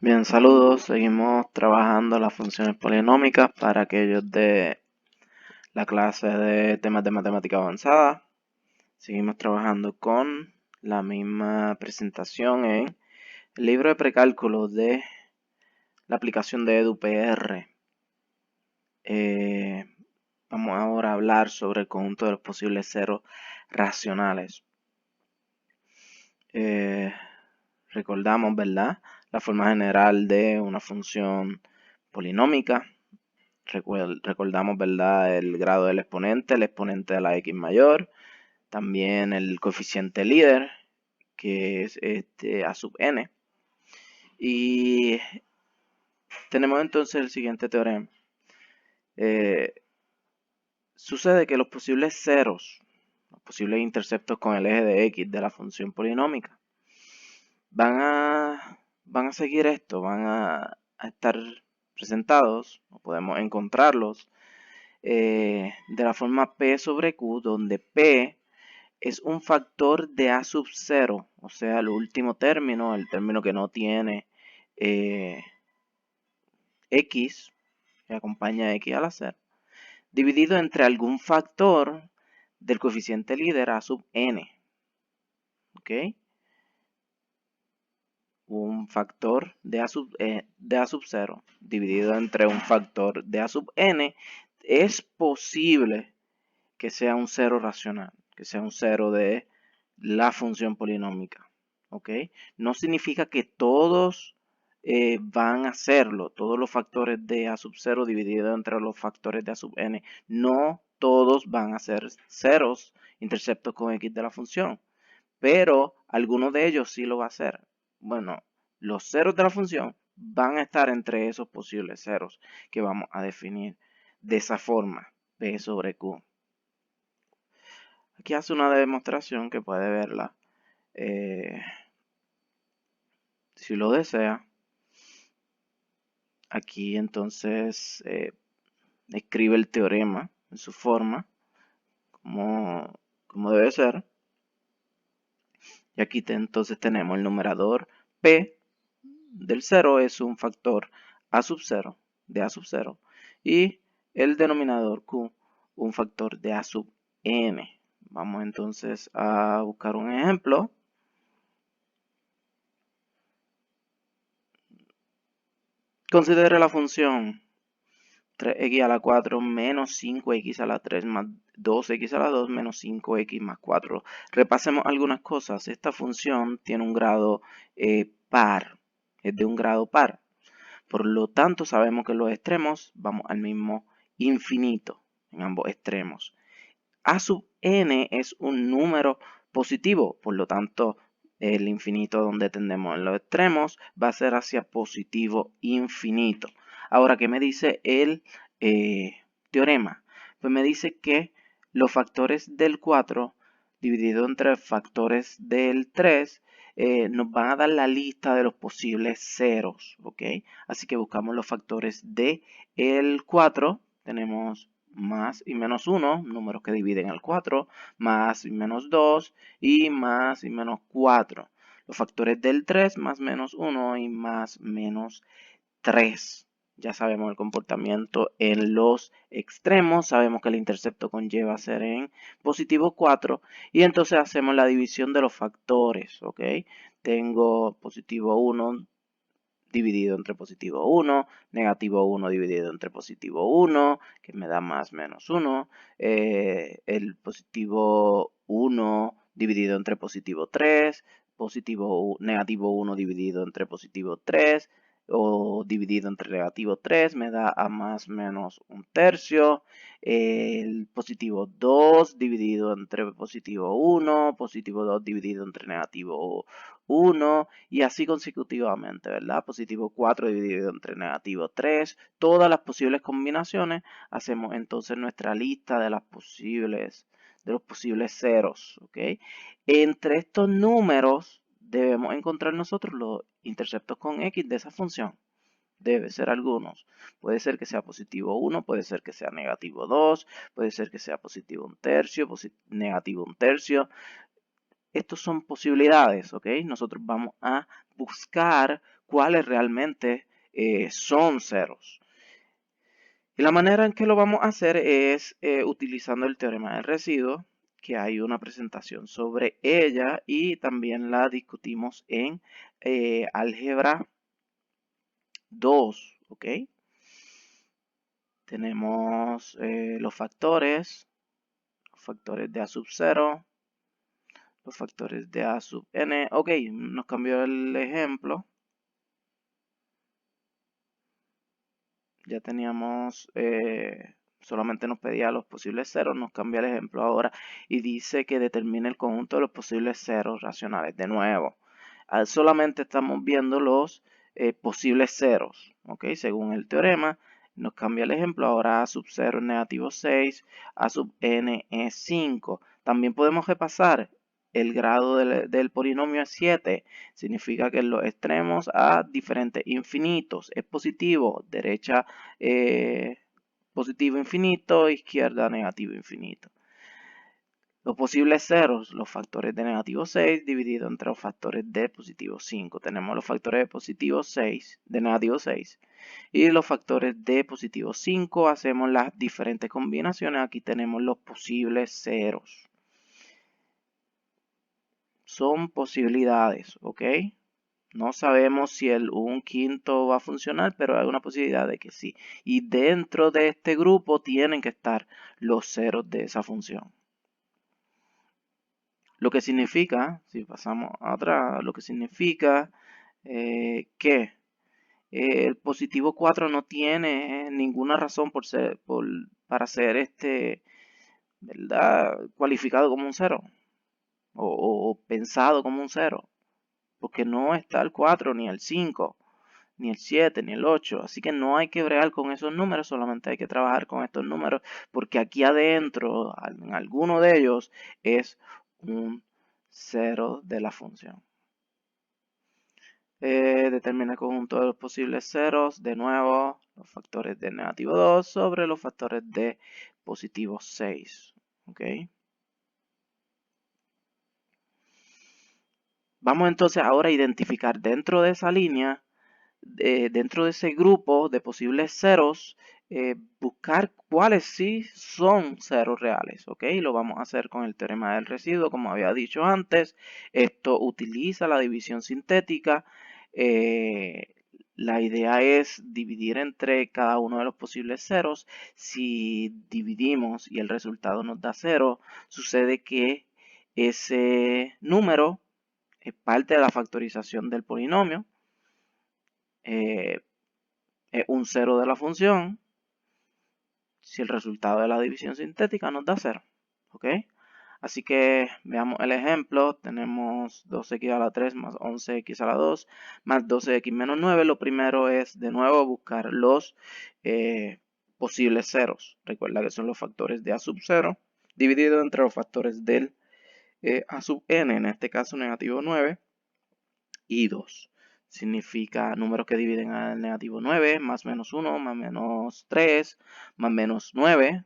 Bien, saludos. Seguimos trabajando las funciones polinómicas para aquellos de la clase de temas de matemática avanzada. Seguimos trabajando con la misma presentación en el libro de precálculo de la aplicación de EduPR. Vamos ahora a hablar sobre el conjunto de los posibles ceros racionales. Recordamos, ¿verdad?, la forma general de una función polinómica. Recordamos, ¿verdad?, el grado del exponente, el exponente de la x mayor, también el coeficiente líder, que es a sub n. Y tenemos entonces el siguiente teorema. Sucede que los posibles ceros, los posibles interceptos con el eje de x de la función polinómica, van a seguir esto, van a estar presentados, o podemos encontrarlos de la forma P sobre Q, donde P es un factor de A sub 0, o sea, el último término, el término que no tiene X, que acompaña X al hacer, dividido entre algún factor del coeficiente líder A sub n. ¿Ok? Un factor de A sub 0 dividido entre un factor de A sub n es posible que sea un cero racional, que sea un cero de la función polinómica. ¿Ok? No significa que todos van a hacerlo, todos los factores de A sub 0 dividido entre los factores de A sub n. No todos van a ser ceros interceptos con x de la función, pero alguno de ellos sí lo va a hacer. Bueno, los ceros de la función van a estar entre esos posibles ceros que vamos a definir de esa forma, P sobre Q. Aquí hace una demostración que puede verla si lo desea. Aquí entonces escribe el teorema en su forma, como debe ser. Y aquí entonces tenemos el numerador P del 0 es un factor A sub 0, de A sub 0. Y el denominador Q, un factor de A sub n. Vamos entonces a buscar un ejemplo. Considere la función 3x a la 4 menos 5x a la 3 más 2x a la 2 menos 5x más 4. Repasemos algunas cosas. Esta función tiene un grado par, es de un grado par. Por lo tanto, sabemos que en los extremos vamos al mismo infinito en ambos extremos. A sub n es un número positivo, por lo tanto, el infinito donde tendemos en los extremos va a ser hacia positivo infinito. Ahora, ¿qué me dice el teorema? Pues me dice que los factores del 4 dividido entre factores del 3 nos van a dar la lista de los posibles ceros, ¿ok? Así que buscamos los factores de el 4, tenemos más y menos 1, números que dividen el 4, más y menos 2 y más y menos 4. Los factores del 3, más menos 1 y más menos 3. Ya sabemos el comportamiento en los extremos, sabemos que el intercepto conlleva a ser en positivo 4 y entonces hacemos la división de los factores, ¿ok? Tengo positivo 1 dividido entre positivo 1, negativo 1 dividido entre positivo 1, que me da más menos 1, el positivo 1 dividido entre positivo 3, negativo 1 dividido entre positivo 3, o dividido entre negativo 3 me da a más menos un tercio, el positivo 2 dividido entre positivo 1, positivo 2 dividido entre negativo 1 y así consecutivamente, ¿verdad? Positivo 4 dividido entre negativo 3, todas las posibles combinaciones, hacemos entonces nuestra lista de los posibles ceros, ¿ok? Entre estos números debemos encontrar nosotros los interceptos con x de esa función. Debe ser algunos. Puede ser que sea positivo 1, puede ser que sea negativo 2, puede ser que sea positivo 1 tercio, negativo 1 tercio. Estos son posibilidades, ¿ok? Nosotros vamos a buscar cuáles realmente son ceros. Y la manera en que lo vamos a hacer es utilizando el teorema del residuo, que hay una presentación sobre ella y también la discutimos en álgebra 2, ¿ok? Tenemos los factores de A sub 0, los factores de A sub n. Ok, nos cambió el ejemplo. Ya teníamos, solamente nos pedía los posibles ceros, nos cambia el ejemplo ahora y dice que determine el conjunto de los posibles ceros racionales. De nuevo, solamente estamos viendo los posibles ceros, ¿ok? Según el teorema, nos cambia el ejemplo, ahora A sub 0 es negativo 6, A sub n es 5. También podemos repasar el grado del polinomio es 7, significa que en los extremos a diferentes infinitos es positivo, derecha positivo infinito, izquierda negativo infinito. Los posibles ceros, los factores de negativo 6 dividido entre los factores de positivo 5. Tenemos los factores de positivo 6, de negativo 6 y los factores de positivo 5. Hacemos las diferentes combinaciones. Aquí tenemos los posibles ceros. Son posibilidades, ¿ok? No sabemos si el 1/5 va a funcionar, pero hay una posibilidad de que sí. Y dentro de este grupo tienen que estar los ceros de esa función. Lo que significa, si pasamos atrás, lo que significa que el positivo 4 no tiene ninguna razón para ser ¿verdad? Cualificado como un cero o pensado como un cero, porque no está el 4 ni el 5. Ni el 7, ni el 8. Así que no hay que bregar con esos números, solamente hay que trabajar con estos números, porque aquí adentro, en alguno de ellos, es un cero de la función. Determina el conjunto de los posibles ceros, de nuevo, los factores de negativo 2 sobre los factores de positivo 6. ¿Ok? Vamos entonces ahora a identificar dentro de esa línea, dentro de ese grupo de posibles ceros, buscar cuáles sí son ceros reales, ¿ok? Lo vamos a hacer con el teorema del residuo, como había dicho antes. Esto utiliza la división sintética. La idea es dividir entre cada uno de los posibles ceros. Si dividimos y el resultado nos da 0, sucede que ese número es parte de la factorización del polinomio. Es un cero de la función si el resultado de la división sintética nos da 0. ¿Ok? Así que veamos el ejemplo. Tenemos 2x a la 3 más 11x a la 2 más 12x menos 9. Lo primero es de nuevo buscar los posibles ceros. Recuerda que son los factores de a sub 0 dividido entre los factores del a sub n, en este caso negativo 9 y 2. Significa números que dividen al negativo 9, más menos 1, más menos 3, más menos 9,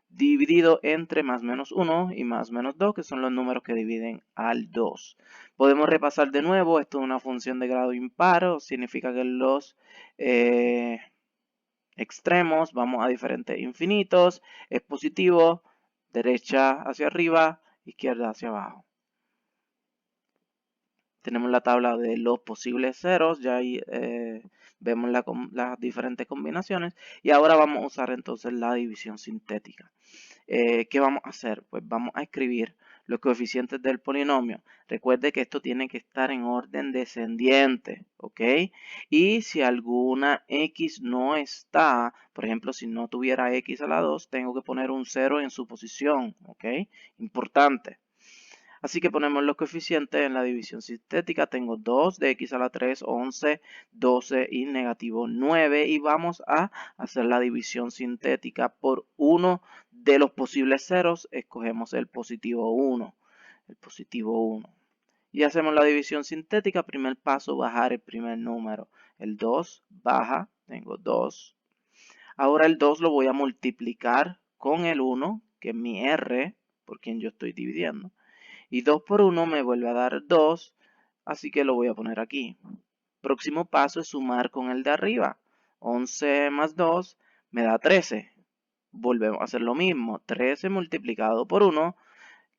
dividido entre más menos 1 y más menos 2, que son los números que dividen al 2. Podemos repasar de nuevo, esto es una función de grado impar, significa que los extremos vamos a diferentes infinitos, es positivo, derecha hacia arriba, izquierda hacia abajo. Tenemos la tabla de los posibles ceros, ya ahí vemos las diferentes combinaciones y ahora vamos a usar entonces la división sintética. ¿Qué vamos a hacer? Pues vamos a escribir los coeficientes del polinomio. Recuerde que esto tiene que estar en orden descendiente, ¿ok? Y si alguna x no está, por ejemplo, si no tuviera x a la 2, tengo que poner un 0 en su posición, ¿ok? Importante. Así que ponemos los coeficientes en la división sintética. Tengo 2 de x a la 3, 11, 12 y negativo 9. Y vamos a hacer la división sintética por uno de los posibles ceros. Escogemos el positivo 1. El positivo 1. Y hacemos la división sintética. Primer paso, bajar el primer número. El 2 baja. Tengo 2. Ahora el 2 lo voy a multiplicar con el 1, que es mi r, por quien yo estoy dividiendo. Y 2 por 1 me vuelve a dar 2, así que lo voy a poner aquí. Próximo paso es sumar con el de arriba. 11 más 2 me da 13. Volvemos a hacer lo mismo. 13 multiplicado por 1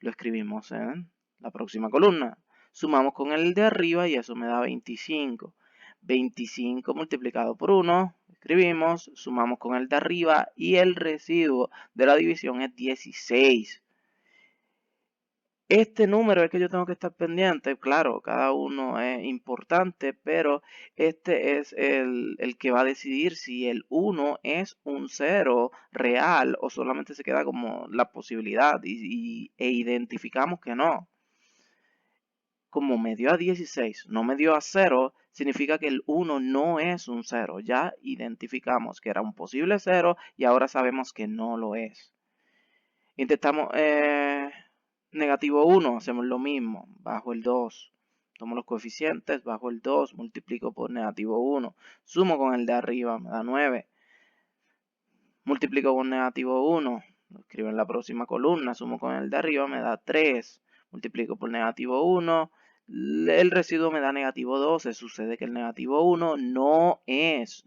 lo escribimos en la próxima columna. Sumamos con el de arriba y eso me da 25. 25 multiplicado por 1, escribimos, sumamos con el de arriba y el residuo de la división es 16. Este número es que yo tengo que estar pendiente. Claro, cada uno es importante, pero este es el que va a decidir si el 1 es un 0 real o solamente se queda como la posibilidad e identificamos que no. Como me dio a 16, no me dio a 0, significa que el 1 no es un 0. Ya identificamos que era un posible 0 y ahora sabemos que no lo es. Intentamos negativo 1, hacemos lo mismo, bajo el 2. Tomo los coeficientes, bajo el 2, multiplico por negativo 1. Sumo con el de arriba, me da 9. Multiplico con negativo 1, lo escribo en la próxima columna, sumo con el de arriba, me da 3. Multiplico por negativo 1, el residuo me da negativo 12. Sucede que el negativo 1 no es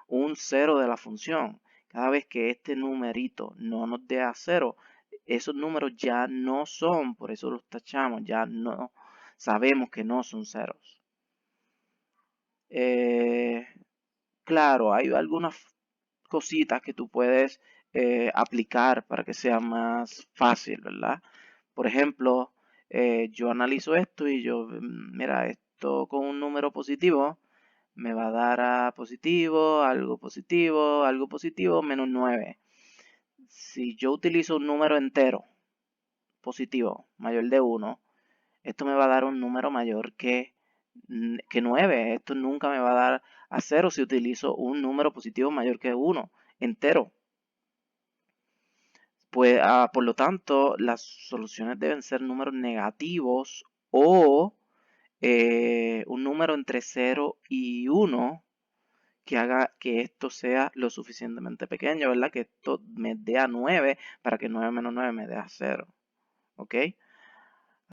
un 0 de la función. Cada vez que este numerito no nos dé a 0, esos números ya no son, por eso los tachamos, ya no sabemos que no son ceros. Claro, hay algunas cositas que tú puedes aplicar para que sea más fácil, ¿verdad? Por ejemplo, yo analizo esto y yo, mira, esto con un número positivo me va a dar a positivo, algo positivo, menos 9. Si yo utilizo un número entero positivo, mayor de 1, esto me va a dar un número mayor que 9. Esto nunca me va a dar a 0 si utilizo un número positivo mayor que 1, entero. Pues, por lo tanto, las soluciones deben ser números negativos o un número entre 0 y 1 que haga que esto sea lo suficientemente pequeño, ¿verdad? Que esto me dé a 9 para que 9 menos 9 me dé a 0. ¿Ok?